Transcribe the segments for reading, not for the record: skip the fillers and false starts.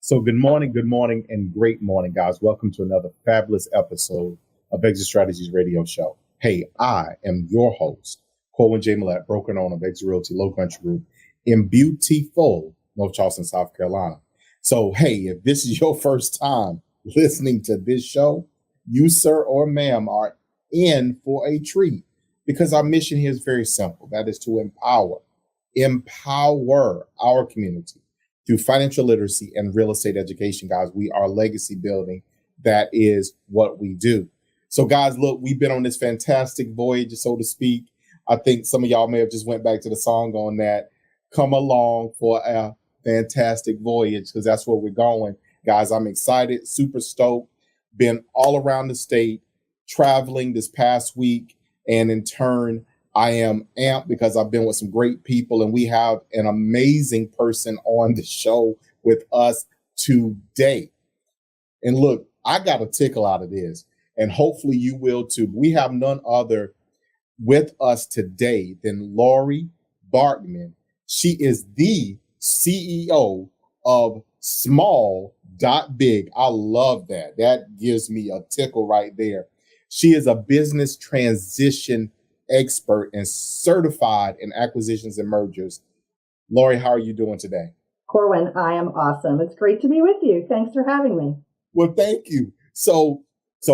So good morning, and great morning, guys. Welcome to another fabulous episode of Exit Strategies Radio Show. Hey, I am your host, Corwin J. Millett, broker and owner of Exit Realty Low Country Group in beautiful North Charleston, South Carolina. So, hey, if this is your first time listening to this show, you, sir or ma'am, are in for a treat because our mission here is very simple. That is to empower our community through financial literacy and real estate education, guys. We are legacy building. That is what we do. So, guys, look, we've been on this fantastic voyage, so to speak. I think some of y'all may have just went back to the song on that. Come along for a fantastic voyage, because that's where we're going. Guys, I'm excited, super stoked. Been all around the state, traveling this past week, and in turn, I am amped because I've been with some great people, and we have an amazing person on the show with us today. And look, I got a tickle out of this, and hopefully you will too. We have none other with us today than Laurie Barkman. She is the CEO of Small Big. I love that. That gives me a tickle right there. She is a business transition expert and certified in acquisitions and mergers. Laurie, how are you doing today? Corwin, I am awesome. It's great to be with you. Thanks for having me. Well, thank you. So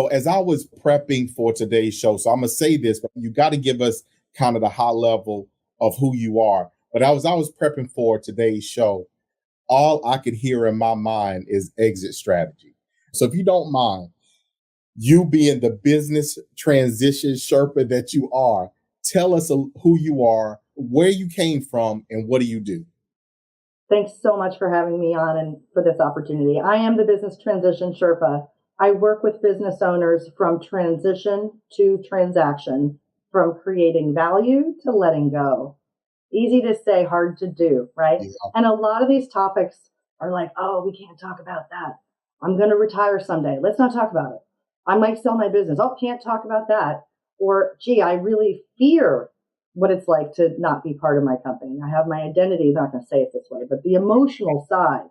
as I was prepping for today's show, so I'm going to say this, but you got to give us kind of the high level of who you are. But I was prepping for today's show, all I could hear in my mind is exit strategy. So if you don't mind, you being the business transition Sherpa that you are, tell us who you are, where you came from, and what do you do? Thanks so much for having me on and for this opportunity. I am the business transition Sherpa. I work with business owners from transition to transaction, from creating value to letting go. Easy to say, hard to do, right? Yeah. And a lot of these topics are like, oh, we can't talk about that. I'm going to retire someday. Let's not talk about it. I might sell my business. Oh, can't talk about that. Or, gee, I really fear what it's like to not be part of my company. I have my identity. I'm not going to say it this way, but the emotional side,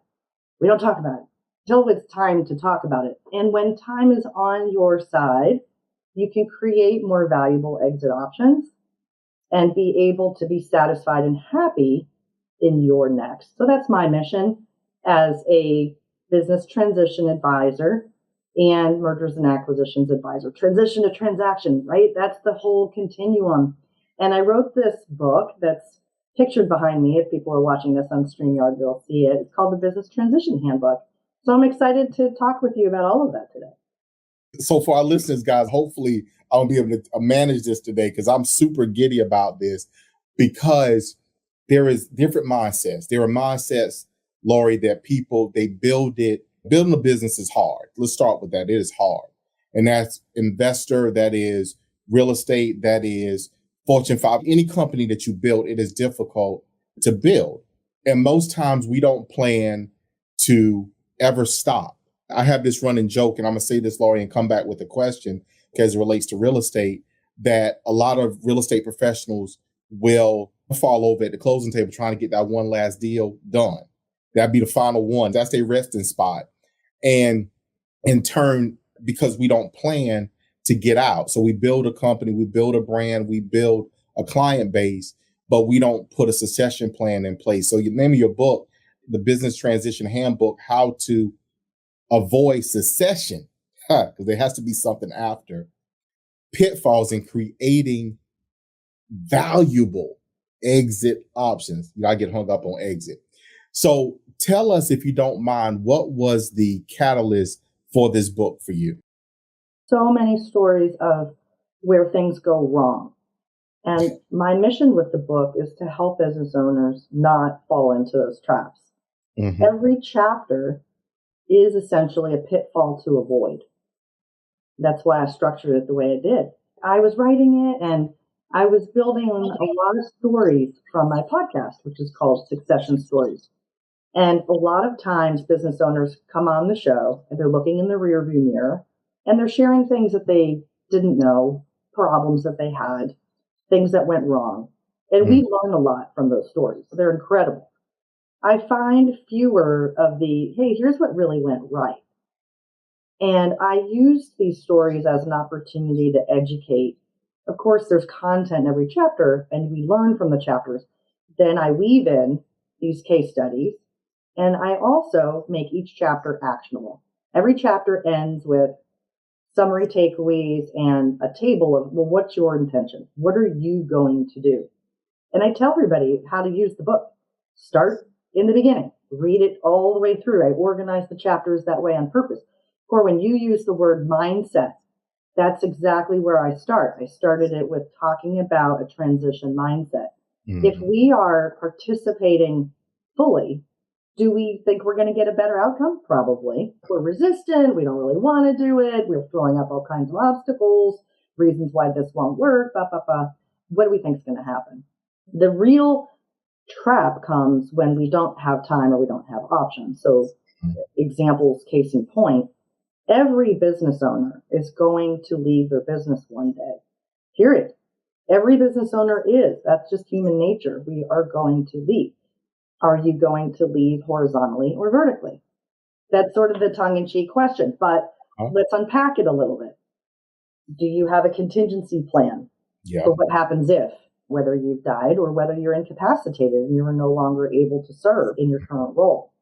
we don't talk about it until it's time to talk about it. And when time is on your side, you can create more valuable exit options and be able to be satisfied and happy in your next. So that's my mission as a business transition advisor and mergers and acquisitions advisor. Transition to transaction, right? That's the whole continuum. And I wrote this book that's pictured behind me. If people are watching this on StreamYard, they'll see it. It's called the Business Transition Handbook. So I'm excited to talk with you about all of that today. So for our listeners, guys, hopefully I'll be able to manage this today, because I'm super giddy about this, because there is different mindsets. There are mindsets, Laurie, that people, they build it. Building a business is hard. Let's start with that. It is hard. And that's investor, that is real estate, that is Fortune 5. Any company that you build, it is difficult to build. And most times we don't plan to ever stop. I have this running joke, and I'm going to say this, Laurie, and come back with a question as it relates to real estate, that a lot of real estate professionals will fall over at the closing table trying to get that one last deal done. That'd be the final one. That's their resting spot. And in turn, because we don't plan to get out. So we build a company, we build a brand, we build a client base, but we don't put a succession plan in place. So you name of your book, the Business Transition Handbook, how to avoid succession, because there has to be something after. Pitfalls in creating valuable exit options. I get hung up on exit. So tell us, if you don't mind, what was the catalyst for this book for you? So many stories of where things go wrong. And my mission with the book is to help business owners not fall into those traps. Mm-hmm. Every chapter is essentially a pitfall to avoid. That's why I structured it the way I did. I was writing it, and I was building a lot of stories from my podcast, which is called Succession Stories. And a lot of times business owners come on the show and they're looking in the rearview mirror and they're sharing things that they didn't know, problems that they had, things that went wrong. And we learn a lot from those stories. They're incredible. I find fewer of the, hey, here's what really went right. And I use these stories as an opportunity to educate. Of course, there's content in every chapter, and we learn from the chapters. Then I weave in these case studies, and I also make each chapter actionable. Every chapter ends with summary takeaways and a table of, well, what's your intention? What are you going to do? And I tell everybody how to use the book. Start in the beginning, read it all the way through. I organize the chapters that way on purpose. Or when you use the word mindset, that's exactly where I start. I started it with talking about a transition mindset. If we are participating fully, do we think we're going to get a better outcome? Probably. We're resistant. We don't really want to do it. We're throwing up all kinds of obstacles, reasons why this won't work. What do we think is going to happen? The real trap comes when we don't have time or we don't have options. So examples, case in point, every business owner is going to leave their business one day, period. Every business owner is. That's just human nature. We are going to leave. Are you going to leave horizontally or vertically? That's sort of the tongue-in-cheek question, but let's unpack it a little bit. Do you have a contingency plan for what happens if, whether you've died or whether you're incapacitated and you're no longer able to serve in your current role?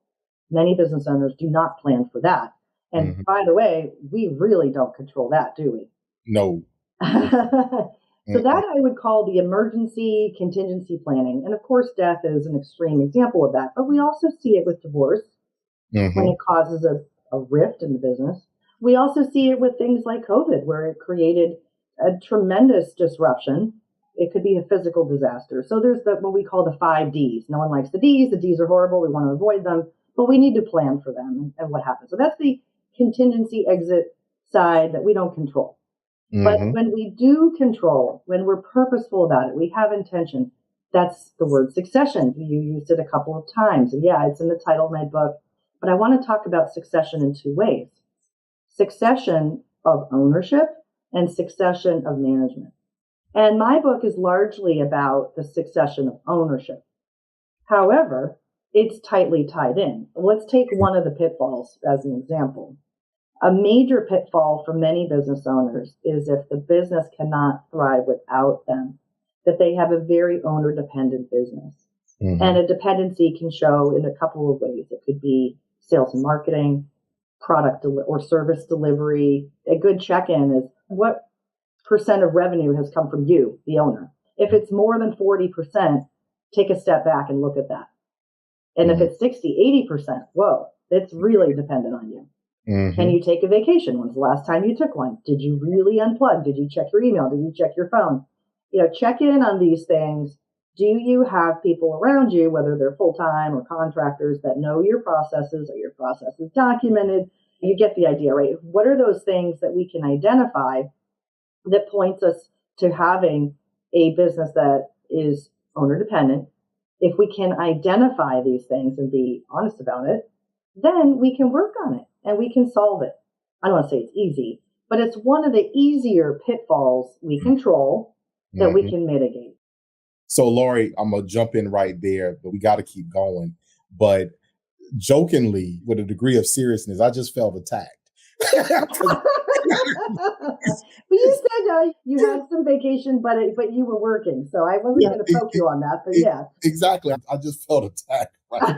Many business owners do not plan for that. And by the way, we really don't control that, do we? No. So that I would call the emergency contingency planning. And of course, death is an extreme example of that. But we also see it with divorce when it causes a rift in the business. We also see it with things like COVID, where it created a tremendous disruption. It could be a physical disaster. So there's what we call the 5 Ds. No one likes the Ds. The Ds are horrible. We want to avoid them, but we need to plan for them and what happens. So that's the contingency exit side that we don't control. But when we do control, when we're purposeful about it, we have intention, that's the word succession. You used it a couple of times. And yeah, it's in the title of my book. But I want to talk about succession in 2 ways. Succession of ownership and succession of management. And my book is largely about the succession of ownership. However, it's tightly tied in. Let's take one of the pitfalls as an example. A major pitfall for many business owners is if the business cannot thrive without them, that they have a very owner-dependent business. And a dependency can show in a couple of ways. It could be sales and marketing, product or service delivery. A good check-in is what percent of revenue has come from you, the owner. If it's more than 40%, take a step back and look at that. And if it's 60, 80%, whoa, it's really dependent on you. Can you take a vacation? When's the last time you took one? Did you really unplug? Did you check your email? Did you check your phone? Check in on these things. Do you have people around you, whether they're full-time or contractors, that know your processes? Are your processes documented? You get the idea, right? What are those things that we can identify that points us to having a business that is owner dependent? If we can identify these things and be honest about it, then we can work on it and we can solve it. I don't want to say it's easy, but it's one of the easier pitfalls we control that we can mitigate. So, Laurie, I'm going to jump in right there, but we got to keep going. But jokingly, with a degree of seriousness, I just felt attacked. Well, you said you had some vacation, but you were working, so I wasn't going to poke you on that. But yeah, exactly. I just felt attacked. Right?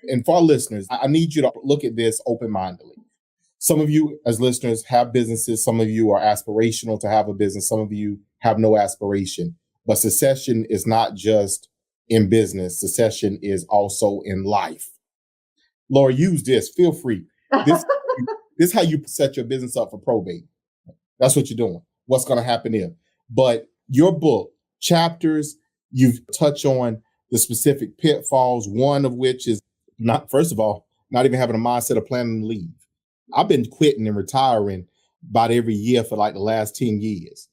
And for our listeners, I need you to look at this open-mindedly. Some of you as listeners have businesses. Some of you are aspirational to have a business. Some of you have no aspiration. But succession is not just in business. Succession is also in life. Laurie, use this. Feel free. This is how you set your business up for probate. That's what you're doing. What's going to happen here? But your book, chapters, you've touched on the specific pitfalls, one of which is not, first of all, not even having a mindset of planning to leave. I've been quitting and retiring about every year for like the last 10 years.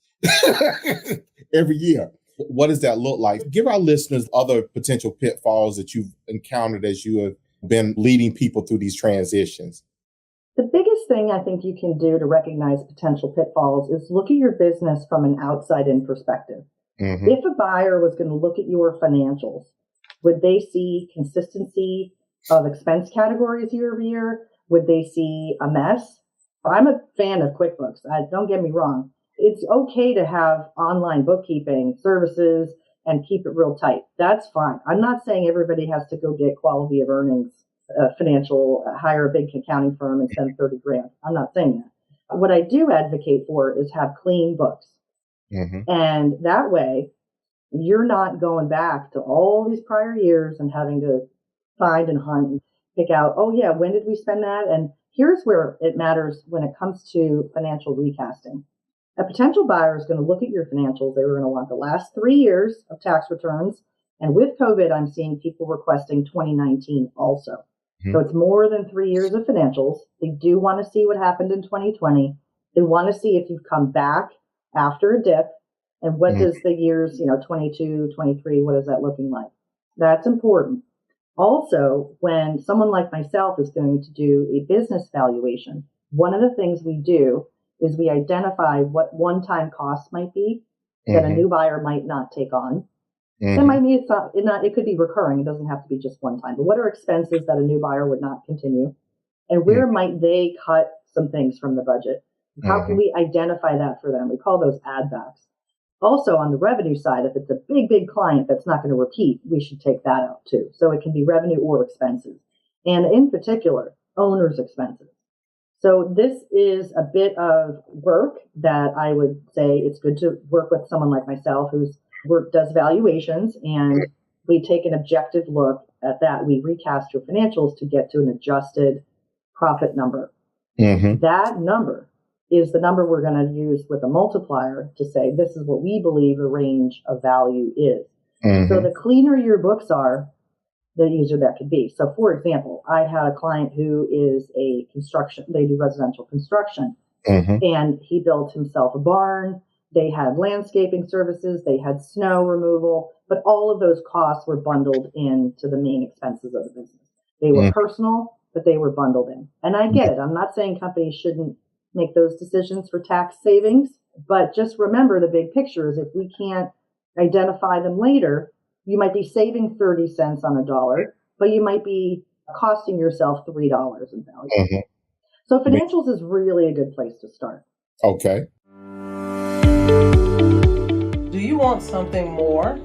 Every year. What does that look like? Give our listeners other potential pitfalls that you've encountered as you have been leading people through these transitions. The biggest thing I think you can do to recognize potential pitfalls is look at your business from an outside-in perspective. If a buyer was going to look at your financials Would they see consistency of expense categories year over year? Would they see a mess? I'm a fan of QuickBooks. Don't get me wrong. It's okay to have online bookkeeping services and keep it real tight. That's fine. I'm not saying everybody has to go get quality of earnings, hire a big accounting firm and spend 30 grand. I'm not saying that. What I do advocate for is have clean books. Mm-hmm. And that way, you're not going back to all these prior years and having to find and hunt and pick out, oh yeah, when did we spend that? And here's where it matters when it comes to financial recasting. A potential buyer is going to look at your financials. They were going to want the last 3 years of tax returns. And with COVID, I'm seeing people requesting 2019 also. Mm-hmm. So it's more than 3 years of financials. They do want to see what happened in 2020. They want to see if you've come back after a dip. And what does the years, 22, 23, what is that looking like? That's important. Also, when someone like myself is going to do a business valuation, one of the things we do is we identify what one-time costs might be that a new buyer might not take on. It might be it could be recurring. It doesn't have to be just one time. But what are expenses that a new buyer would not continue? And where might they cut some things from the budget? How can we identify that for them? We call those add backs. Also, on the revenue side, if it's a big, big client that's not going to repeat, we should take that out too. So it can be revenue or expenses. And in particular, owner's expenses. So this is a bit of work that I would say it's good to work with someone like myself does valuations, and we take an objective look at that. We recast your financials to get to an adjusted profit number. Mm-hmm. That number is the number we're going to use with a multiplier to say this is what we believe the range of value is. Mm-hmm. So the cleaner your books are, the easier that could be. So for example, I had a client who is they do residential construction, and he built himself a barn. They had landscaping services, they had snow removal, but all of those costs were bundled into the main expenses of the business. They were personal, but they were bundled in. And I get it. I'm not saying companies shouldn't make those decisions for tax savings, but just remember the big picture is if we can't identify them later, you might be saving 30 cents on a dollar, but you might be costing yourself $3 in value. Mm-hmm. So financials is really a good place to start. Okay. Do you want something more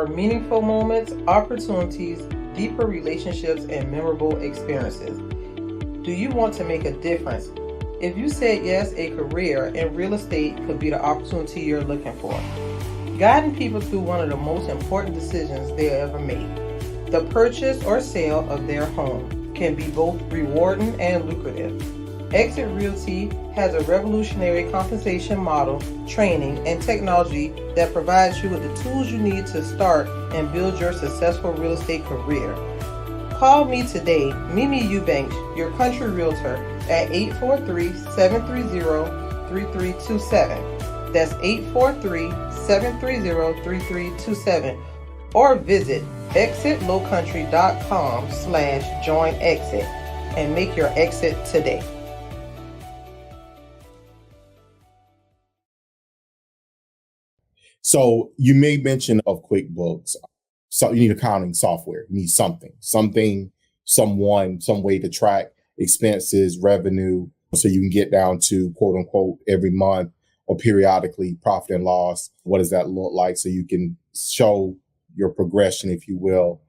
meaningful moments, opportunities, deeper relationships, and memorable experiences? Do you want to make a difference? If you said yes, a career in real estate could be the opportunity you're looking for. Guiding people through one of the most important decisions they ever made, the purchase or sale of their home, can be both rewarding and lucrative. Exit Realty has a revolutionary compensation model, training, and technology that provides you with the tools you need to start and build your successful real estate career. Call me today, Mimi Eubanks, your country realtor, at 843-730-3327. That's 843-730-3327. Or visit exitlowcountry.com/joinexit and make your exit today. So you made mention of QuickBooks. So you need accounting software. You need something, someone, some way to track expenses, revenue, so you can get down to quote unquote every month or periodically profit and loss. What does that look like? So you can show your progression, if you will,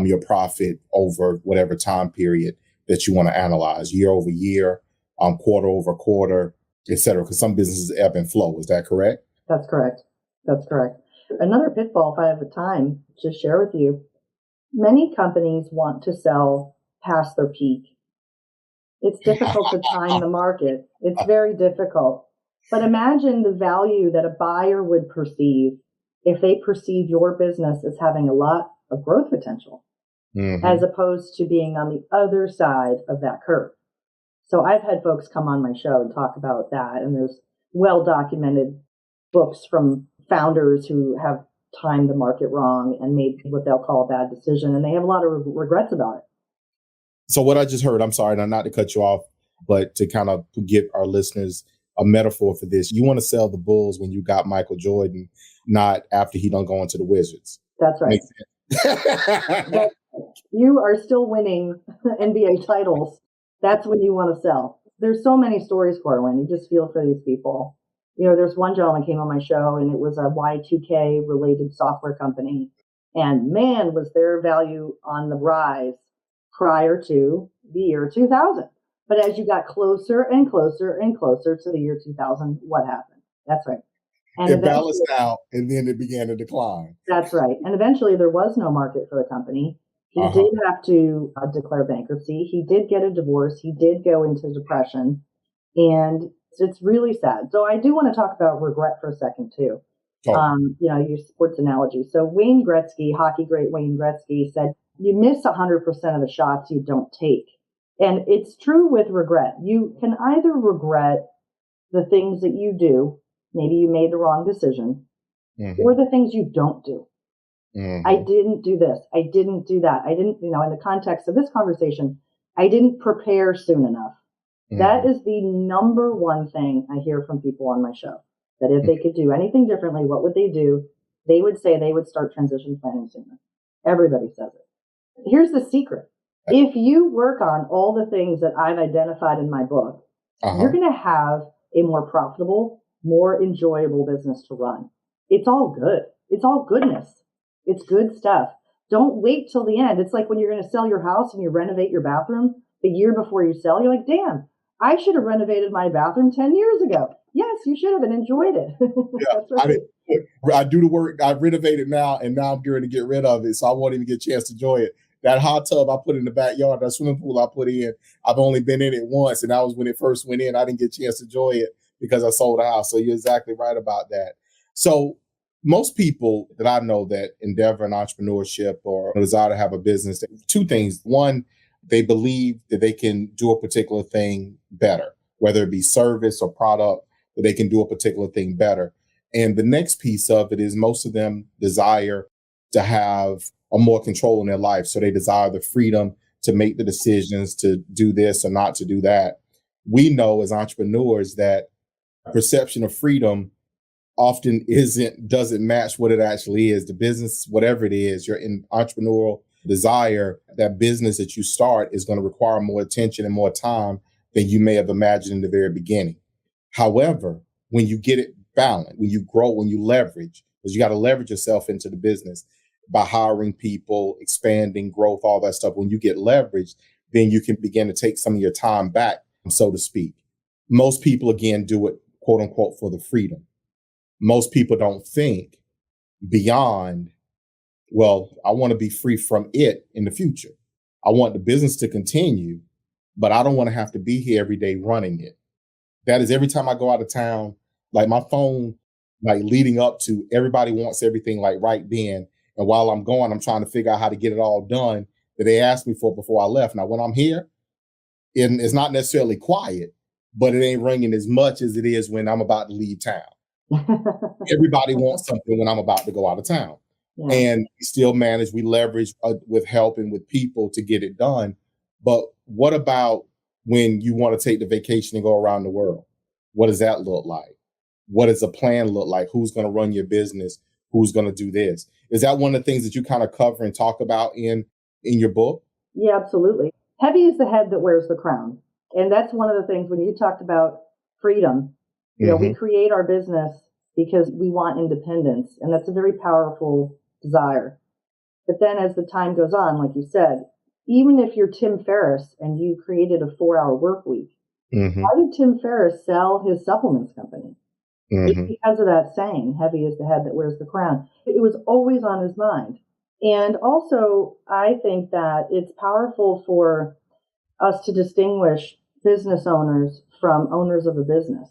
your profit over whatever time period that you want to analyze, year over year, quarter over quarter, et cetera. Because some businesses ebb and flow. Is that correct? That's correct. That's correct. Another pitfall, if I have the time to share with you, many companies want to sell past their peak. It's difficult to time the market. It's very difficult. But imagine the value that a buyer would perceive if they perceive your business as having a lot of growth potential, as opposed to being on the other side of that curve. So I've had folks come on my show and talk about that, and there's well-documented books from founders who have timed the market wrong and made what they'll call a bad decision, and they have a lot of regrets about it. So what I just heard, I'm sorry, not to cut you off, but to kind of give our listeners a metaphor for this. You want to sell the Bulls when you got Michael Jordan, not after he done gone to the Wizards. That's right. But you are still winning NBA titles. That's when you want to sell. There's so many stories, Corwin. You just feel for these people. There's one gentleman came on my show, and it was a Y2K related software company. And man, was their value on the rise prior to the year 2000. But as you got closer and closer and closer to the year 2000, what happened? That's right. And it balanced out, and then it began to decline. That's right. And eventually there was no market for the company. He did have to declare bankruptcy. He did get a divorce. He did go into depression. And it's really sad. So I do want to talk about regret for a second, too. Your sports analogy. So Wayne Gretzky, hockey great Wayne Gretzky, said, you miss 100% of the shots you don't take. And it's true with regret. You can either regret the things that you do, maybe you made the wrong decision, or the things you don't do. I didn't do this. I didn't do that. I didn't, in the context of this conversation, I didn't prepare soon enough. That is the number one thing I hear from people on my show, that if they could do anything differently, what would they do? They would say they would start transition planning sooner. Everybody says it. Here's the secret. If you work on all the things that I've identified in my book, you're going to have a more profitable, more enjoyable business to run. It's all good. It's all goodness. It's good stuff. Don't wait till the end. It's like when you're going to sell your house and you renovate your bathroom the year before you sell. You're like, damn, I should have renovated my bathroom 10 years ago. Yes, you should have and enjoyed it. Yeah, I do the work. I renovate it now, and now I'm going to get rid of it, so I won't even get a chance to enjoy it. That hot tub I put in the backyard, that swimming pool I put in, I've only been in it once, and that was when it first went in. I didn't get a chance to enjoy it because I sold the house. So you're exactly right about that. So most people that I know that endeavor in entrepreneurship or desire to have a business, two things. One, they believe that they can do a particular thing better, whether it be service or product, that they can do a particular thing better. And the next piece of it is most of them desire to have a more control in their life. So they desire the freedom to make the decisions to do this or not to do that. We know as entrepreneurs that perception of freedom often doesn't match what it actually is. The business, whatever it is, your entrepreneurial desire, that business that you start is going to require more attention and more time than you may have imagined in the very beginning. However, when you get it balanced, when you grow, when you leverage, because you got to leverage yourself into the business by hiring people, expanding, growth, all that stuff. When you get leveraged, then you can begin to take some of your time back, so to speak. Most people, again, do it, quote unquote, for the freedom. Most people don't think beyond, well, I want to be free from it in the future. I want the business to continue, but I don't want to have to be here every day running it. That is every time I go out of town, like my phone, like leading up to everybody wants everything like right then. And while I'm going, I'm trying to figure out how to get it all done that they asked me for before I left. Now, when I'm here, it's not necessarily quiet, but it ain't ringing as much as it is when I'm about to leave town. Everybody wants something when I'm about to go out of town. Yeah. And we still manage, we leverage with help and with people to get it done. But what about when you want to take the vacation and go around the world? What does that look like? What does a plan look like? Who's going to run your business? Who's going to do this? Is that one of the things that you kind of cover and talk about in your book? Yeah, absolutely. Heavy is the head that wears the crown. And that's one of the things when you talked about freedom, we create our business because we want independence. And that's a very powerful desire. But then as the time goes on, like you said, even if you're Tim Ferriss and you created a 4-hour work week, why did Tim Ferriss sell his supplements company? It's because of that saying, heavy is the head that wears the crown. It was always on his mind. And also, I think that it's powerful for us to distinguish business owners from owners of a business.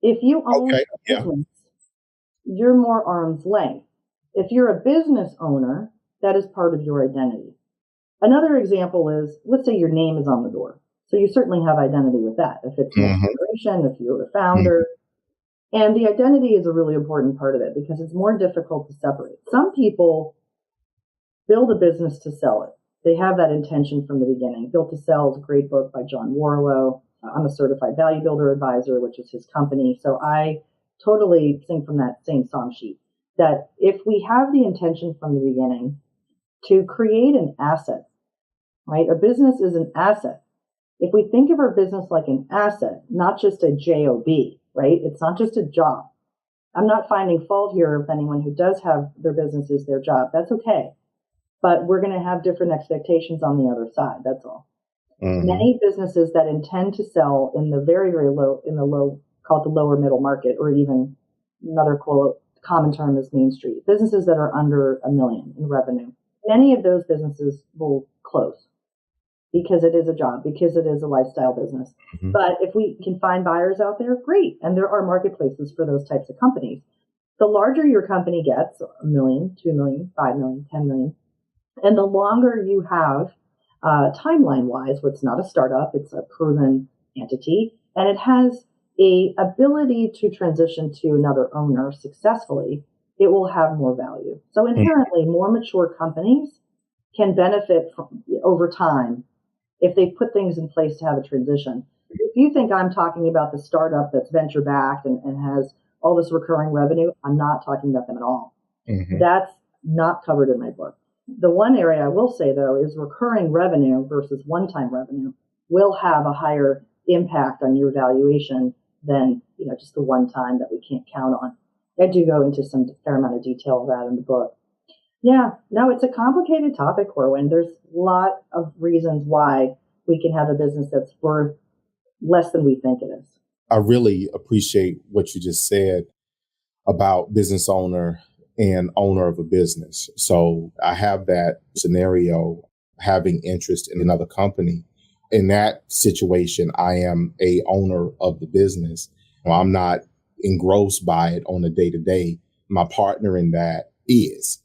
If you own a business, you're more arm's length. If you're a business owner, that is part of your identity. Another example is, let's say your name is on the door. So you certainly have identity with that. If it's an corporation, if you're a founder. And the identity is a really important part of it because it's more difficult to separate. Some people build a business to sell it. They have that intention from the beginning. Built to Sell is a great book by John Warlow. I'm a certified value builder advisor, which is his company. So I totally sing from that same song sheet that if we have the intention from the beginning, to create an asset, right? A business is an asset. If we think of our business like an asset, not just a job, right? It's not just a job. I'm not finding fault here of anyone who does have their business as their job. That's okay. But we're going to have different expectations on the other side. That's all. Mm-hmm. Many businesses that intend to sell in the very, very low, call it the lower middle market, or even another common term is Main Street, businesses that are under $1 million in revenue. Many of those businesses will close because it is a job, because it is a lifestyle business. Mm-hmm. But if we can find buyers out there, great. And there are marketplaces for those types of companies. The larger your company gets, $1 million, $2 million, $5 million, $10 million, and the longer you have timeline-wise, where it's not a startup, it's a proven entity, and it has a ability to transition to another owner successfully, it will have more value. So inherently, more mature companies can benefit from, over time, if they put things in place to have a transition. If you think I'm talking about the startup that's venture-backed and has all this recurring revenue, I'm not talking about them at all. Mm-hmm. That's not covered in my book. The one area I will say, though, is recurring revenue versus one-time revenue will have a higher impact on your valuation than, just the one time that we can't count on. I do go into some fair amount of detail of that in the book. Yeah, no, it's a complicated topic, Corwin. There's a lot of reasons why we can have a business that's worth less than we think it is. I really appreciate what you just said about business owner and owner of a business. So I have that scenario, having interest in another company. In that situation, I am a owner of the business. I'm not engrossed by it on a day-to-day. My partner in that is.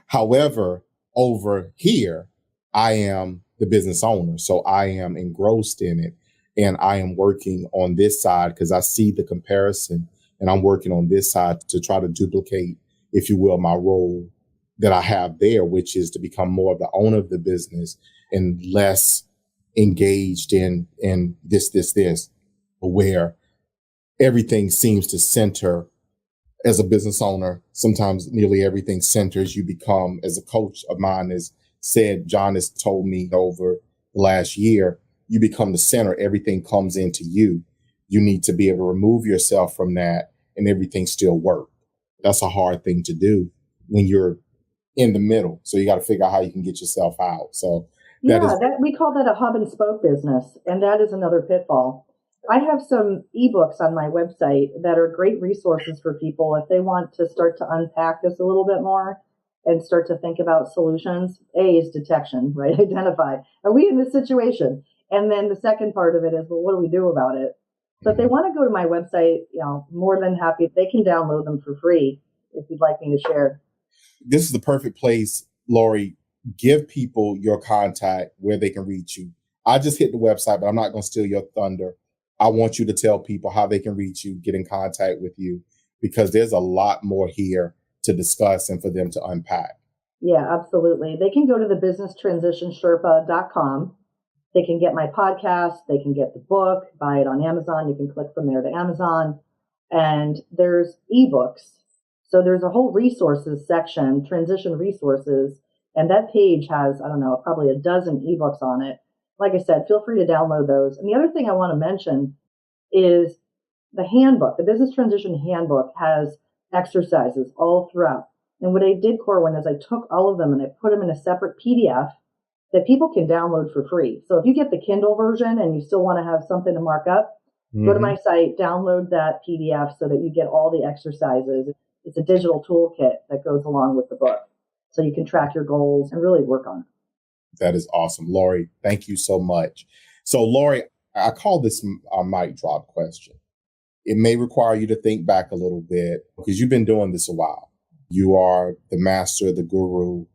However, over here, I am the business owner. So I am engrossed in it. And I am working on this side because I see the comparison, and I'm working on this side to try to duplicate, if you will, my role that I have there, which is to become more of the owner of the business and less engaged in this, where everything seems to center. As a business owner, sometimes nearly everything centers. You become, as a coach of mine has said, John has told me over the last year, you become the center. Everything comes into you. You need to be able to remove yourself from that and everything still work. That's a hard thing to do when you're in the middle. So you got to figure out how you can get yourself out. So we call that a hub and spoke business. And that is another pitfall. I have some ebooks on my website that are great resources for people if they want to start to unpack this a little bit more and start to think about solutions. A is detection, right? Identify. Are we in this situation? And then the second part of it is, well, what do we do about it? So if they want to go to my website, more than happy. They can download them for free if you'd like me to share. This is the perfect place, Laurie. Give people your contact where they can reach you. I just hit the website, but I'm not going to steal your thunder. I want you to tell people how they can reach you, get in contact with you, because there's a lot more here to discuss and for them to unpack. Yeah, absolutely. They can go to the businesstransitionsherpa.com. They can get my podcast. They can get the book, buy it on Amazon. You can click from there to Amazon. And there's ebooks. So there's a whole resources section, transition resources. And that page has, probably a dozen ebooks on it. Like I said, feel free to download those. And the other thing I want to mention is the handbook. The Business Transition Handbook has exercises all throughout. And what I did, Corwin, is I took all of them and I put them in a separate PDF that people can download for free. So if you get the Kindle version and you still want to have something to mark up, go to my site, download that PDF so that you get all the exercises. It's a digital toolkit that goes along with the book. So you can track your goals and really work on it. That is awesome. Laurie, thank you so much. So Laurie, I call this a mic drop question. It may require you to think back a little bit because you've been doing this a while. You are the master, the guru,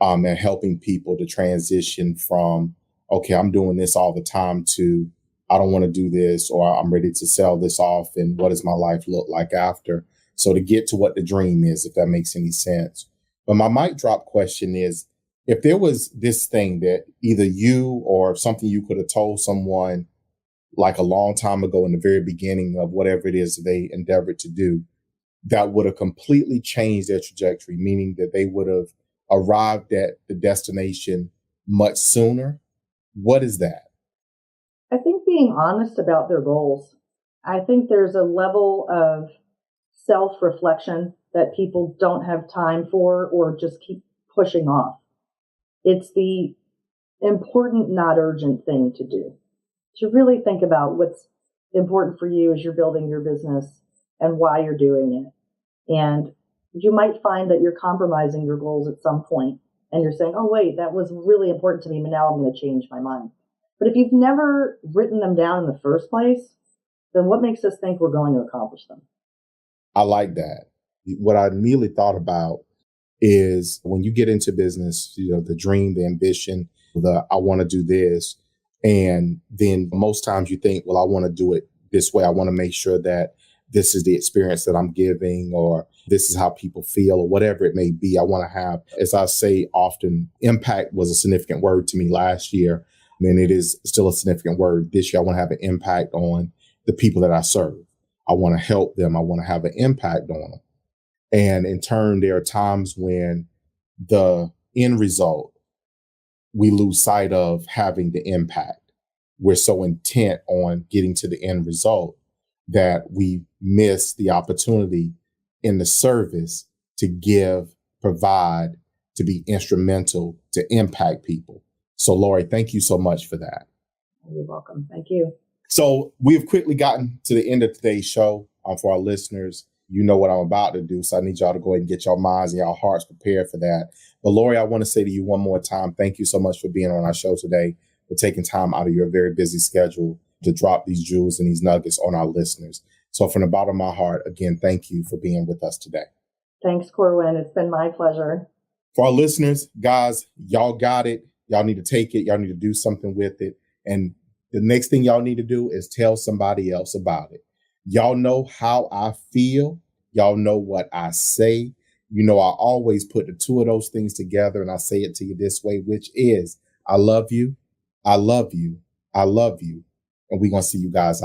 and helping people to transition from, okay, I'm doing this all the time to, I don't want to do this, or I'm ready to sell this off. And what does my life look like after? So to get to what the dream is, if that makes any sense. But my mic drop question is, if there was this thing that either you or something you could have told someone like a long time ago in the very beginning of whatever it is they endeavored to do, that would have completely changed their trajectory, meaning that they would have arrived at the destination much sooner. What is that? I think being honest about their goals. I think there's a level of self-reflection that people don't have time for or just keep pushing off. It's the important, not urgent thing to do. To really think about what's important for you as you're building your business and why you're doing it. And you might find that you're compromising your goals at some point and you're saying, oh, wait, that was really important to me, but now I'm going to change my mind. But if you've never written them down in the first place, then what makes us think we're going to accomplish them? I like that. What I immediately thought about is when you get into business, the dream, the ambition, I want to do this. And then most times you think, well, I want to do it this way. I want to make sure that this is the experience that I'm giving, or this is how people feel, or whatever it may be. I want to have, as I say often, impact was a significant word to me last year. And it is still a significant word this year. I want to have an impact on the people that I serve. I want to help them. I want to have an impact on them. And in turn, there are times when the end result, we lose sight of having the impact. We're so intent on getting to the end result that we miss the opportunity in the service to give, provide, to be instrumental, to impact people. So, Laurie, thank you so much for that. You're welcome. Thank you. So we have quickly gotten to the end of today's show. For our listeners, you know what I'm about to do. So I need y'all to go ahead and get your minds and your hearts prepared for that. But Laurie, I want to say to you one more time, thank you so much for being on our show today, for taking time out of your very busy schedule to drop these jewels and these nuggets on our listeners. So from the bottom of my heart, again, thank you for being with us today. Thanks, Corwin. It's been my pleasure. For our listeners, guys, y'all got it. Y'all need to take it. Y'all need to do something with it. And the next thing y'all need to do is tell somebody else about it. Y'all know how I feel. Y'all know what I say. I always put the two of those things together, and I say it to you this way, which is, I love you. I love you. I love you. And we're going to see you guys out